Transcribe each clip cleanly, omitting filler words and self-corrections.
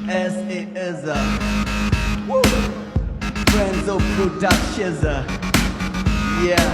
S.A.S. Woo! Friends of Productions. Yeah.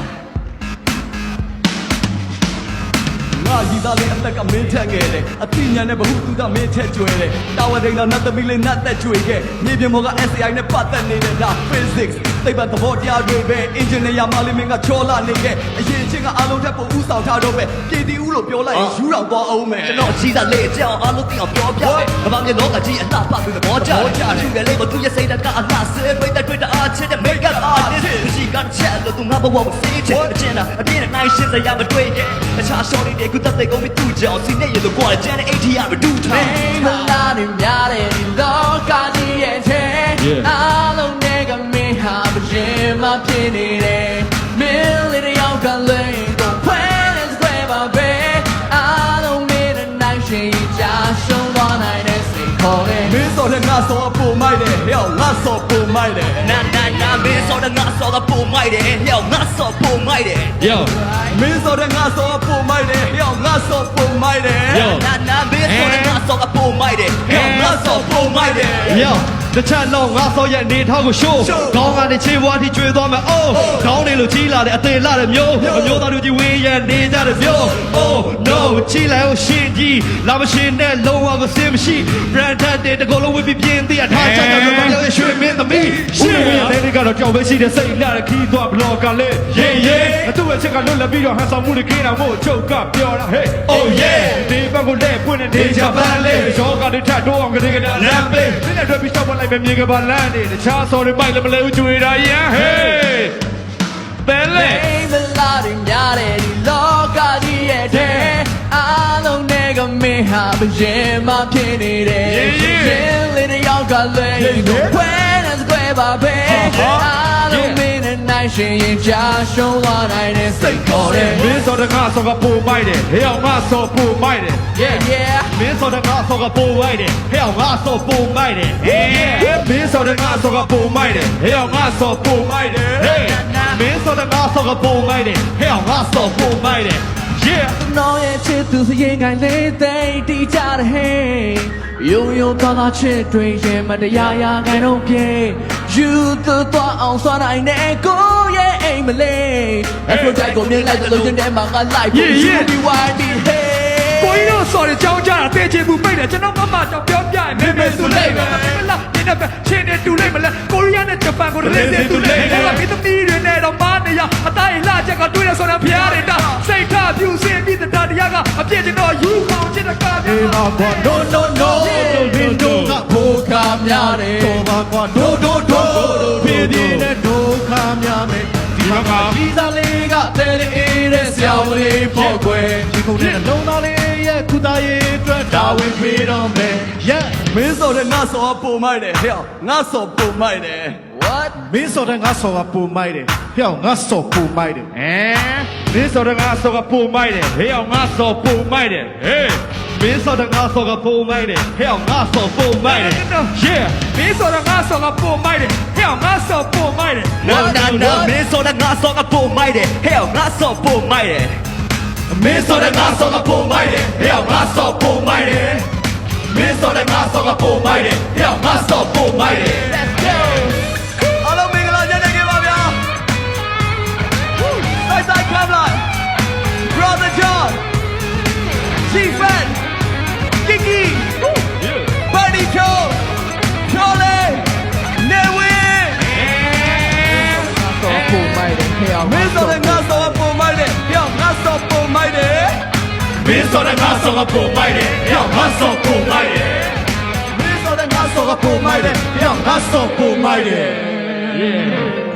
ငါရည်သားလေးအသက်ကမင်းထက်ခဲ့တယ်အသိဉာဏ်နဲ့ဘ ഹു တုဒမင်းထက်ကျွဲတယ်တာဝတိန်တော်နတ်သမီးလေးနတ်သက်ကျွေခဲ့မြေပြင်ပေါ်က SAI နဲ့ပတ်သက်နေတဲ့ဒါ physics သိပ္ပံသဘောတရားတွေပဲ engineer မလေးမင်းကချောလာနေခဲ့အရင်ချင်းကအားလုံးထက်ပိုဥဆောင်ထားတော့ပဲပြည်တီဦးလို့ပြောလိုက်ရင်ယူတော်သွားအောင်မယ်ကျွန်တော်အကြီးစားလေးကြောင်အားလုံးသိအောင်ပြောပြမယ်ကမ္ဘာမြေလောကကြီးအလှပပြီးသဘောကျတယ်သူကလေးမသူရဲ့စိတ်ကအလှဆဲပိတ်တဲ့တွေ့တာအချစ်တဲ့ makeup artist ရှိကချက်လို့သူငါဘဝကိုစေးချင်အကျဉ်းတာအပြည့်နဲ့နိုင်ရှင်းစရာမတွေ့တဲ့တခြား shorty တွေကိုတတ်တဲ့ကုန်ပြီးသူ့ကြောင်စီနဲ့ရလို့ကွာကျန်တဲ့ ATR မတူထားမလာနေများတဲ့ဒီလောကကြီးရဲ့ထဲအားလုံးနဲ့ကမင်းဟာမရင်မဖြစ်နေတယ်မင်းလေးတယောက်ကလေးကိုဖွင့်နေစပွဲပါပဲအားလုံးနဲ့နိုင်ရှင်းကြရှုံးသွားနိုင်တဲ့စိတ်ခေါ်တယ်မင်းစော်တဲ့ငါစော်အပေါ်မိုက်တယ်ဟဲ့ငါစော်ပေါ်မိုက်တယ်နာမင်းစော်တဲ့ငါစော်ကပေါ်မိုက်တယ်ဟဲ့ငါစော်ပေါ်မိုက်တယ် Yo မင်းစော်တဲ့ငါစော်ပေါ်မိုက်တယ်ဟဲ့ငါစော်ပေါ်မိုက်တယ် Yo နာမင်းစော်တဲ့ငါစော်ကပေါ်မိုက်တယ်ဟဲ့ငါစော်ပေါ်မိုက်တယ် Yo တချမ်းလုံးငါစော်ရဲ့နေထောက်ကိုရှိုးခေါင်းကနေချေးဝါးထိကျွေးသွားမယ်အိုးခေါင်းနေလို့ကြီးလာတဲ့အသေးလာတဲ့မျိုးအမျိုးသားတို့ကြီးဝေးရနေကြတဲ့မျိုး Oh no ချီလိုက်အောင်ရှင်းကြီးလာမရှင်းနဲ့လုံးဝမစင်မရှိ brand တဲ့တကောလုံးဝပြပြင်းသေးထားချမ်းသာကြလို့ရွှေမင်းသမီးရှင်းတဲ့နေကတော့ကြောက်ပဲရှိတဲ့စိတ်လာတဲ့ခီးသွားဘလော့ကလေး Yeah သူ့ရဲ့ချက်ကလွတ်လပ်ပြီးတော့ဟန်ဆောင်မှုတွေခင်းတာမို့ချုပ်ကပြောတာ Hey Oh yeah ဒီဘက်ကိုလက်ပွင့်တဲ့ဒေဂျာပန်လေးရောကလေးထတိုးအောင်ကလေးကလမ်းပေးဒီနဲ့တွေ့ပြီးရှောက်လိုက်ပဲမြေကပါလမ်းနေတခြားစော်တွေမိုက်လည်းမလဲဘူးကျွေတာ Yeah Hey ဘယ်လဲမလာရင်များတဲ့ဒီလောကကြီးရဲ့ထဲအားလုံးနဲ့ကမင်းဟာမရင်မဖြစ်နေတယ်ရင်လေးတယောက်ကလည်းကိုခွဲနေစကွဲပါပဲအားလုံးမင်းနဲ့နိုင်ရှင်ရင်ကြာရှုံးသွားနိုင်တဲ့စိတ်ခေါ်တယ်မင်းစော်တဲ့ငါစော်ကပိုမိုက်တယ်ဟဲ့အောင်ငါစော်ပိုမိုက်တယ် Yeah မင်းစော်တဲ့ငါစော်ကပိုမိုက်တယ်ဟဲ့အောင်ငါစော်ပိုမိုက်တယ် Yeah မင်းစော်တဲ့ငါစော်ကပိုမိုက်တယ်ဟဲ့အောင်ငါစော်ပိုမိုက်တယ် Hey မင်းစော်တဲ့ငါစော်ကပိုမိုက်တယ်ဟဲ့အောင်ငါစော်ပိုမိုက်တယ် Yeah နောင်ရဲ့ချစ်သူစရင်ကိုင်းလေးသိတီးကြတဲ့ဟဲ့ယုံယုံသားသားချစ်တွေရဲ့မတရားရာခိုင်တော့ပြေယူသွသွားအောင်စွာနိုင်တဲ့ကိုရဲ့အိမ်မလေးအခုတိုက်ကိုမြင်လိုက်တဲ့လူချင်းထဲမှာငါလိုက်ပြီးယူပြီးဝိုင်းပြီးဟဲ့ကိုကြီးတို့စော်ရကြောင်းကြတာတေးချင်မှုပိတ်တယ်ကျွန်တော်မမတောင်ပြောပြရင်မေမေဆိုလိုက်ပဲမလားဒီနေ့ပဲချင်းနေတူလိုက်မလားကိုရီးယားနဲ့ဂျပန်ကိုလည်းနေတူလိုက်တယ်ဒီသမီးတွေနဲ့တော့မားနေရအသားရင်လှချက်ကတွေးရဆိုတာဖျားနေတာစိတ်ထပြူစင်ပြီးတဲ့တရားကအပြည့်ကျွန်တော်ယူခေါင်းချစ်တဲ့ကားပြမှာပေါ့ No no no ဒီတို့ကဖိုးကားများတယ်တော့ပါကွာတို့ပြည်ပြင်းတဲ့ဒုက္ခများမယ်ဒီမှာကဒီစားလေးကတဲအေးတဲ့ဆရာဝန်လေးပေါ့ကွယ်ဒီကုန်းနဲ့လုံးသားလေးရဲ့ခုသားရေးအတွက်ဒါဝင်ပေးတော့မယ် Yeah မင်းစော်တဲ့ငါစော်ပုံမိုက်တယ်ဟဲ့ငါစော်ပုံမိုက်တယ် What မင်းစော်တဲ့ငါစော်ကပိုမိုက်တယ်ဟဲ့ငါစော်ပိုမိုက်တယ်မင်းစော်တဲ့ငါစော်ကပုံမိုက်တယ်ဟဲ့ငါစော်ပုံမိုက်တယ် Hey မင်းစော်တဲ့ငါစော်ကပုံမိုက်တယ်ဟဲ့ငါစော်ပုံမိုက်တယ် Yeah မင်းစော်တဲ့ငါစော်ကပုံမိုက်တယ်ဟဲ့ငါစော်ပုံမိုက်တယ် No မင်းစော်တဲ့ငါစော်ကပုံမိုက်တယ်ဟဲ့ငါစော်ပုံမိုက်တယ်မင်းစော်တဲ့ငါစော်ကပုံမိုက်တယ်ဟဲ့ငါစော်ပုံမိုက်တယ်မင်းစော်တဲ့ငါစော်ကပုံမိုက်တယ်ဟဲ့ငါစော်ပုံမိုက်တယ် Let's go အားလုံးမင်္ဂလာညနေခင်းပါဗျာ Side Club Live Brother John Chiefan Kiki Buddy Joe Charlie Newin စော်ပိုမိုက်တယ်ဟဲ့မင်းစော်တဲ့ငါစော်ပုံမိုက်တယ်ဟဲ့ငါစော်ပုံမိုက်တယ်မင်းစော်တဲ့ငါစော်ကပုံမိုက်တယ်ဟဲ့ငါစော်ပုံမိုက်တယ်မင်းစော်တဲ့ငါစော်ကပုံမိုက်တယ်ဟဲ့ငါစော်ပုံမိုက်တယ် Yeah